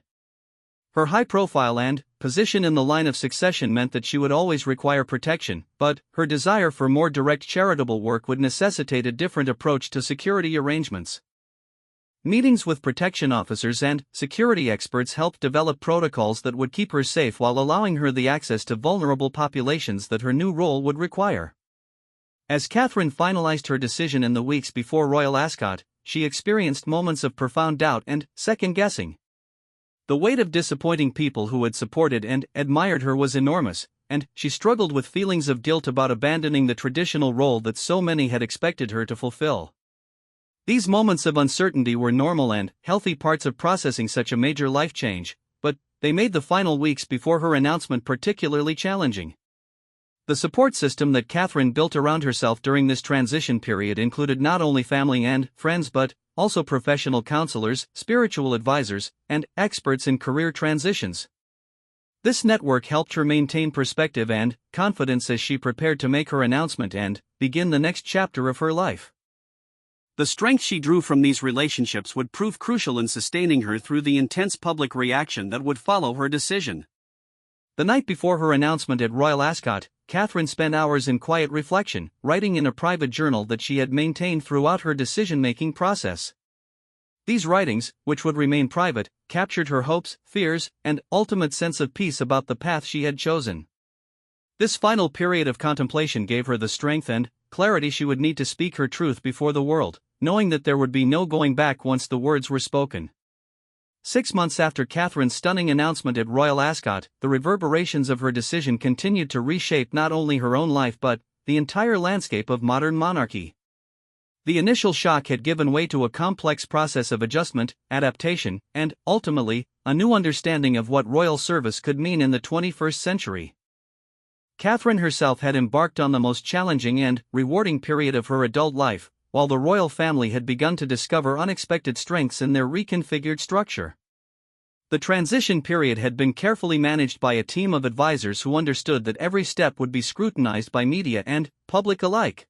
Her high profile and position in the line of succession meant that she would always require protection, but her desire for more direct charitable work would necessitate a different approach to security arrangements. Meetings with protection officers and security experts helped develop protocols that would keep her safe while allowing her the access to vulnerable populations that her new role would require. As Catherine finalized her decision in the weeks before Royal Ascot, she experienced moments of profound doubt and second-guessing. The weight of disappointing people who had supported and admired her was enormous, and she struggled with feelings of guilt about abandoning the traditional role that so many had expected her to fulfill. These moments of uncertainty were normal and healthy parts of processing such a major life change, but they made the final weeks before her announcement particularly challenging. The support system that Catherine built around herself during this transition period included not only family and friends but also professional counselors, spiritual advisors, and experts in career transitions. This network helped her maintain perspective and confidence as she prepared to make her announcement and begin the next chapter of her life. The strength she drew from these relationships would prove crucial in sustaining her through the intense public reaction that would follow her decision. The night before her announcement at Royal Ascot, Catherine spent hours in quiet reflection, writing in a private journal that she had maintained throughout her decision-making process. These writings, which would remain private, captured her hopes, fears, and ultimate sense of peace about the path she had chosen. This final period of contemplation gave her the strength and clarity she would need to speak her truth before the world, knowing that there would be no going back once the words were spoken. 6 months after Catherine's stunning announcement at Royal Ascot, the reverberations of her decision continued to reshape not only her own life but the entire landscape of modern monarchy. The initial shock had given way to a complex process of adjustment, adaptation, and, ultimately, a new understanding of what royal service could mean in the 21st century. Catherine herself had embarked on the most challenging and rewarding period of her adult life, while the royal family had begun to discover unexpected strengths in their reconfigured structure. The transition period had been carefully managed by a team of advisors who understood that every step would be scrutinized by media and public alike.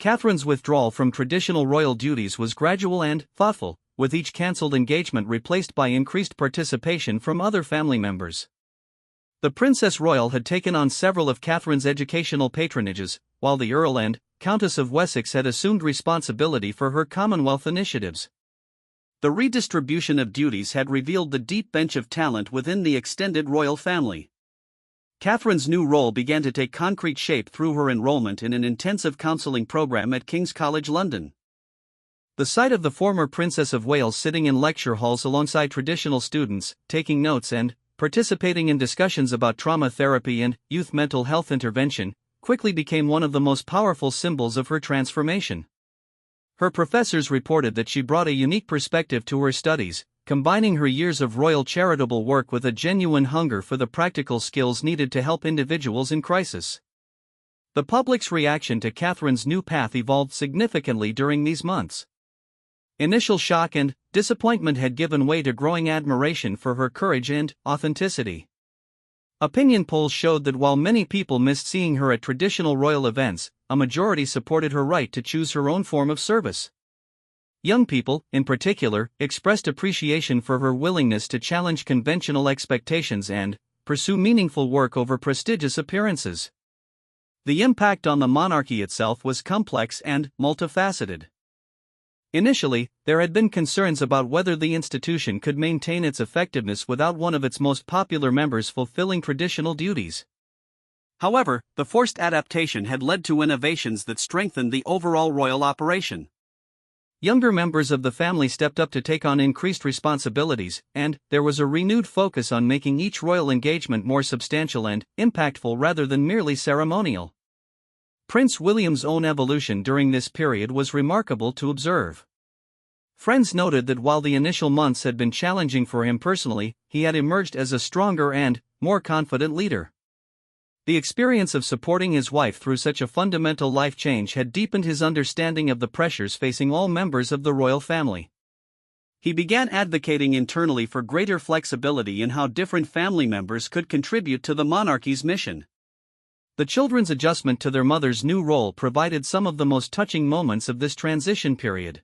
Catherine's withdrawal from traditional royal duties was gradual and thoughtful, with each cancelled engagement replaced by increased participation from other family members. The Princess Royal had taken on several of Catherine's educational patronages, while the Earl and Countess of Wessex had assumed responsibility for her Commonwealth initiatives. The redistribution of duties had revealed the deep bench of talent within the extended royal family. Catherine's new role began to take concrete shape through her enrollment in an intensive counselling program at King's College London. The sight of the former Princess of Wales sitting in lecture halls alongside traditional students, taking notes and participating in discussions about trauma therapy and youth mental health intervention, quickly became one of the most powerful symbols of her transformation. Her professors reported that she brought a unique perspective to her studies, combining her years of royal charitable work with a genuine hunger for the practical skills needed to help individuals in crisis. The public's reaction to Catherine's new path evolved significantly during these months. Initial shock and disappointment had given way to growing admiration for her courage and authenticity. Opinion polls showed that while many people missed seeing her at traditional royal events, a majority supported her right to choose her own form of service. Young people, in particular, expressed appreciation for her willingness to challenge conventional expectations and pursue meaningful work over prestigious appearances. The impact on the monarchy itself was complex and multifaceted. Initially, there had been concerns about whether the institution could maintain its effectiveness without one of its most popular members fulfilling traditional duties. However, the forced adaptation had led to innovations that strengthened the overall royal operation. Younger members of the family stepped up to take on increased responsibilities, and there was a renewed focus on making each royal engagement more substantial and impactful rather than merely ceremonial. Prince William's own evolution during this period was remarkable to observe. Friends noted that while the initial months had been challenging for him personally, he had emerged as a stronger and more confident leader. The experience of supporting his wife through such a fundamental life change had deepened his understanding of the pressures facing all members of the royal family. He began advocating internally for greater flexibility in how different family members could contribute to the monarchy's mission. The children's adjustment to their mother's new role provided some of the most touching moments of this transition period.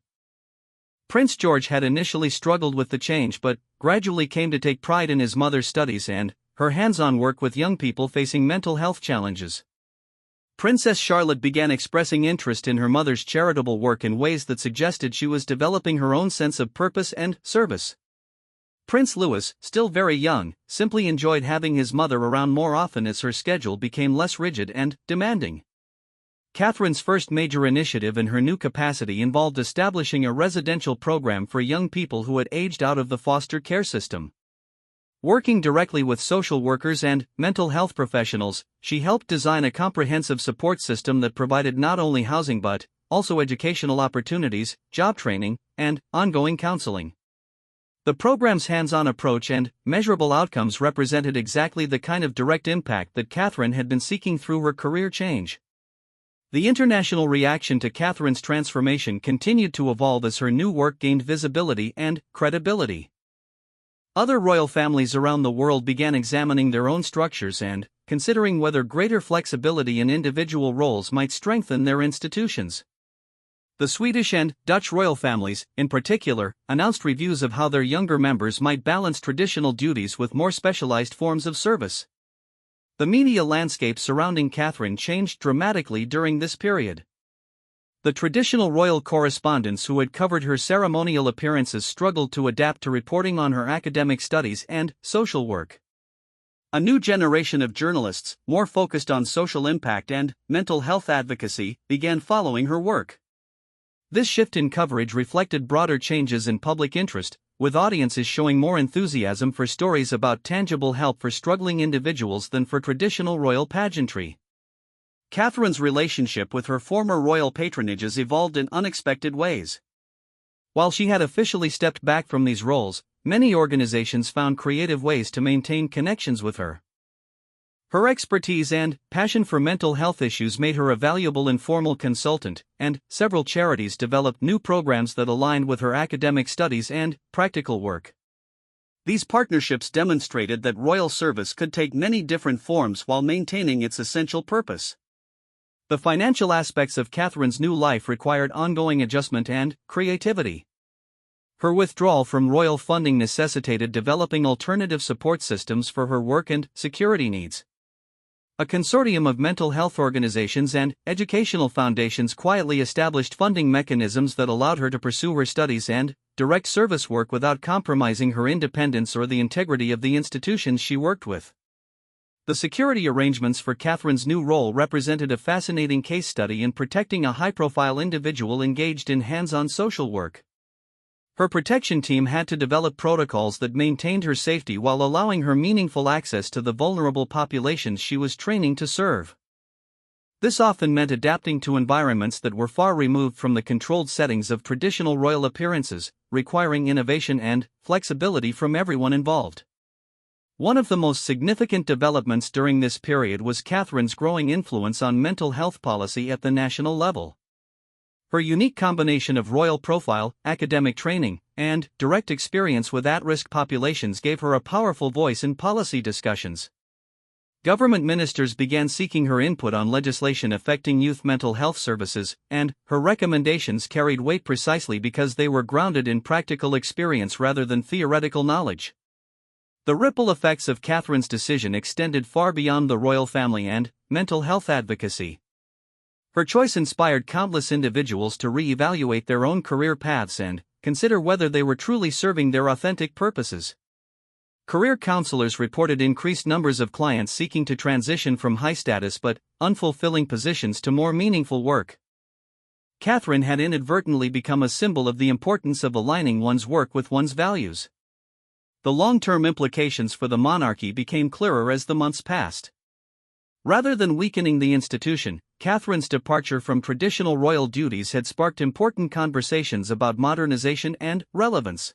Prince George had initially struggled with the change but gradually came to take pride in his mother's studies and her hands-on work with young people facing mental health challenges. Princess Charlotte began expressing interest in her mother's charitable work in ways that suggested she was developing her own sense of purpose and service. Prince Louis, still very young, simply enjoyed having his mother around more often as her schedule became less rigid and demanding. Catherine's first major initiative in her new capacity involved establishing a residential program for young people who had aged out of the foster care system. Working directly with social workers and mental health professionals, she helped design a comprehensive support system that provided not only housing but also educational opportunities, job training, and ongoing counseling. The program's hands-on approach and measurable outcomes represented exactly the kind of direct impact that Catherine had been seeking through her career change. The international reaction to Catherine's transformation continued to evolve as her new work gained visibility and credibility. Other royal families around the world began examining their own structures and considering whether greater flexibility in individual roles might strengthen their institutions. The Swedish and Dutch royal families, in particular, announced reviews of how their younger members might balance traditional duties with more specialized forms of service. The media landscape surrounding Catherine changed dramatically during this period. The traditional royal correspondents who had covered her ceremonial appearances struggled to adapt to reporting on her academic studies and social work. A new generation of journalists, more focused on social impact and mental health advocacy, began following her work. This shift in coverage reflected broader changes in public interest, with audiences showing more enthusiasm for stories about tangible help for struggling individuals than for traditional royal pageantry. Catherine's relationship with her former royal patronages evolved in unexpected ways. While she had officially stepped back from these roles, many organizations found creative ways to maintain connections with her. Her expertise and passion for mental health issues made her a valuable informal consultant, and several charities developed new programs that aligned with her academic studies and practical work. These partnerships demonstrated that royal service could take many different forms while maintaining its essential purpose. The financial aspects of Catherine's new life required ongoing adjustment and creativity. Her withdrawal from royal funding necessitated developing alternative support systems for her work and security needs. A consortium of mental health organizations and educational foundations quietly established funding mechanisms that allowed her to pursue her studies and direct service work without compromising her independence or the integrity of the institutions she worked with. The security arrangements for Catherine's new role represented a fascinating case study in protecting a high-profile individual engaged in hands-on social work. Her protection team had to develop protocols that maintained her safety while allowing her meaningful access to the vulnerable populations she was training to serve. This often meant adapting to environments that were far removed from the controlled settings of traditional royal appearances, requiring innovation and flexibility from everyone involved. One of the most significant developments during this period was Catherine's growing influence on mental health policy at the national level. Her unique combination of royal profile, academic training, and direct experience with at-risk populations gave her a powerful voice in policy discussions. Government ministers began seeking her input on legislation affecting youth mental health services, and her recommendations carried weight precisely because they were grounded in practical experience rather than theoretical knowledge. The ripple effects of Catherine's decision extended far beyond the royal family and mental health advocacy. Her choice inspired countless individuals to re-evaluate their own career paths and consider whether they were truly serving their authentic purposes. Career counselors reported increased numbers of clients seeking to transition from high-status but unfulfilling positions to more meaningful work. Catherine had inadvertently become a symbol of the importance of aligning one's work with one's values. The long-term implications for the monarchy became clearer as the months passed. Rather than weakening the institution, Catherine's departure from traditional royal duties had sparked important conversations about modernization and relevance.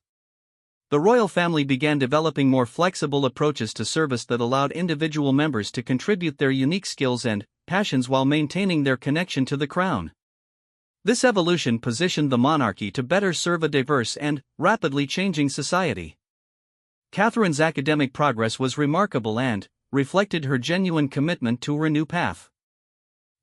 The royal family began developing more flexible approaches to service that allowed individual members to contribute their unique skills and passions while maintaining their connection to the crown. This evolution positioned the monarchy to better serve a diverse and rapidly changing society. Catherine's academic progress was remarkable and reflected her genuine commitment to her new path.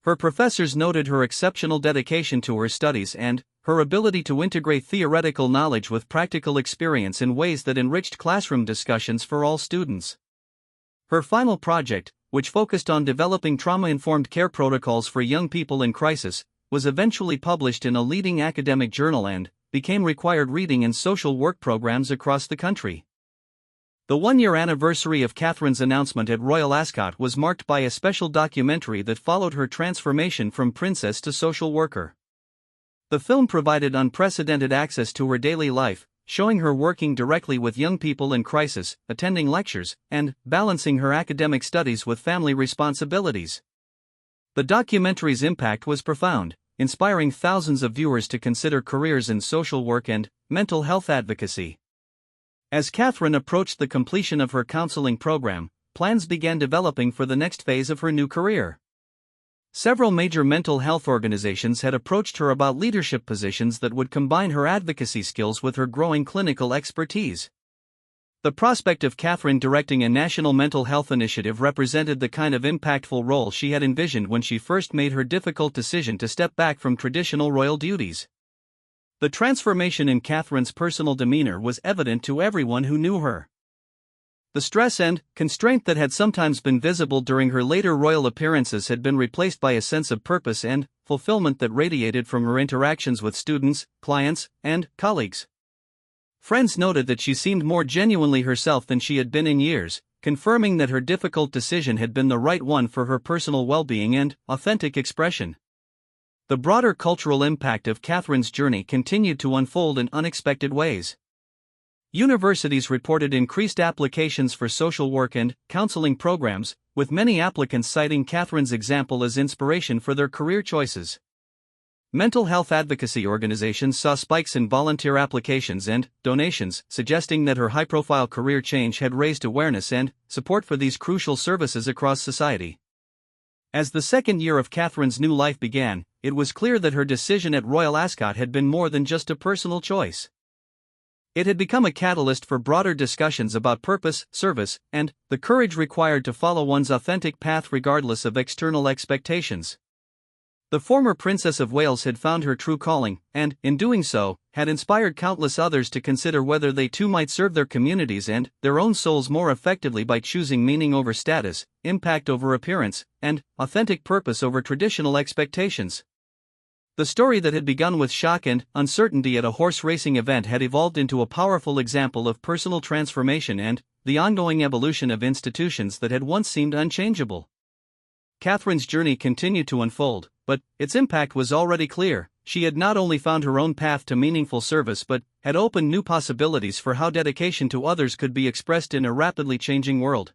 Her professors noted her exceptional dedication to her studies and her ability to integrate theoretical knowledge with practical experience in ways that enriched classroom discussions for all students. Her final project, which focused on developing trauma-informed care protocols for young people in crisis, was eventually published in a leading academic journal and became required reading in social work programs across the country. The one-year anniversary of Catherine's announcement at Royal Ascot was marked by a special documentary that followed her transformation from princess to social worker. The film provided unprecedented access to her daily life, showing her working directly with young people in crisis, attending lectures, and balancing her academic studies with family responsibilities. The documentary's impact was profound, inspiring thousands of viewers to consider careers in social work and mental health advocacy. As Catherine approached the completion of her counseling program, plans began developing for the next phase of her new career. Several major mental health organizations had approached her about leadership positions that would combine her advocacy skills with her growing clinical expertise. The prospect of Catherine directing a national mental health initiative represented the kind of impactful role she had envisioned when she first made her difficult decision to step back from traditional royal duties. The transformation in Catherine's personal demeanor was evident to everyone who knew her. The stress and constraint that had sometimes been visible during her later royal appearances had been replaced by a sense of purpose and fulfillment that radiated from her interactions with students, clients, and colleagues. Friends noted that she seemed more genuinely herself than she had been in years, confirming that her difficult decision had been the right one for her personal well-being and authentic expression. The broader cultural impact of Catherine's journey continued to unfold in unexpected ways. Universities reported increased applications for social work and counseling programs, with many applicants citing Catherine's example as inspiration for their career choices. Mental health advocacy organizations saw spikes in volunteer applications and donations, suggesting that her high-profile career change had raised awareness and support for these crucial services across society. As the second year of Catherine's new life began, it was clear that her decision at Royal Ascot had been more than just a personal choice. It had become a catalyst for broader discussions about purpose, service, and the courage required to follow one's authentic path regardless of external expectations. The former Princess of Wales had found her true calling, and, in doing so, had inspired countless others to consider whether they too might serve their communities and their own souls more effectively by choosing meaning over status, impact over appearance, and authentic purpose over traditional expectations. The story that had begun with shock and uncertainty at a horse racing event had evolved into a powerful example of personal transformation and the ongoing evolution of institutions that had once seemed unchangeable. Catherine's journey continued to unfold, but its impact was already clear. She had not only found her own path to meaningful service but had opened new possibilities for how dedication to others could be expressed in a rapidly changing world.